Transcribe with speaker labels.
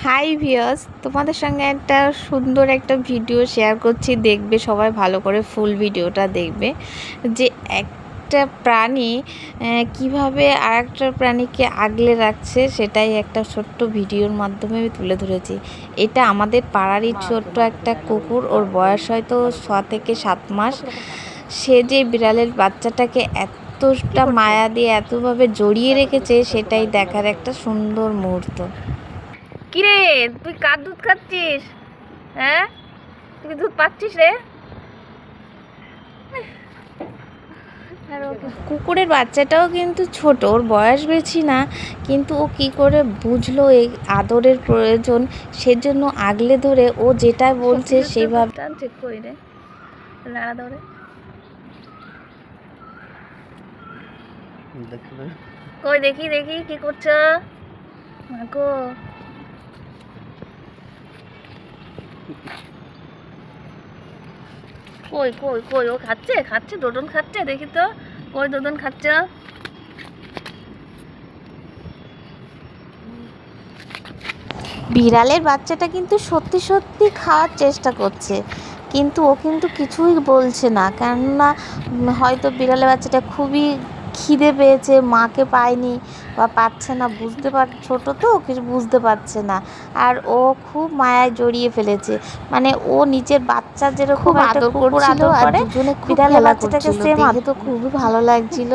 Speaker 1: Hi viewers, তোমাদের সঙ্গে একটা সুন্দর একটা ভিডিও শেয়ার করছি, দেখবে সবাই ভালো করে ফুল ভিডিওটা দেখবে। যে একটা প্রাণী কিভাবে আর একটা প্রাণীকে আগলে রাখছে, সেটাই একটা ছোট্ট ভিডিওর মাধ্যমে আমি তুলে ধরেছি। এটা আমাদের পাড়ারই ছোট্ট একটা কুকুর, ওর বয়স হয়তো 6 থেকে 7 মাস। সে যে বিড়ালের বাচ্চাটাকে এতটা মায়া দিয়ে এতভাবে জড়িয়ে রেখেছে, সেটাই দেখার একটা সুন্দর মুহূর্ত। কিরে, তুই কার দুধ খাচ্ছিস? হ্যাঁ, তুই দুধ পাচ্ছিস রে? কুকুরের বাচ্চাটাও কিন্তু ছোট, ওর বয়স বেশি না, কিন্তু ও কি করে বুঝলো এই আদরের প্রয়োজন, সেজন্য আগলে ধরে ও যেটা বলছে সেইভাবে চেক করি রে, নাড়া ধরে। কই দেখি দেখি কি করছো মাগো? কই কই কই, ও খাচ্ছে খাচ্ছে, দোদন খাচ্ছে, দেখি তো কই দোদন খাচ্ছে। বিড়ালের বাচ্চাটা কিন্তু সত্যি সত্যি খাওয়ার চেষ্টা করছে, কিন্তু ও কিন্তু কিছুই বলছে না, কেননা হয়তো বিড়ালের বাচ্চাটা খুবই খিদে পেয়েছে, মাকে পায়নি বা পাচ্ছে না, ছোটো তো কিছু বুঝতে পারছে না। আর ও খুব মায়ায় জড়িয়ে ফেলেছে, মানে ও নিজের বাচ্চা যেরকম আদর করছিল, আর দুজনে বিড়ালের বাচ্চাটাকে সেম, দেখে তো খুবই ভালো লাগছিল।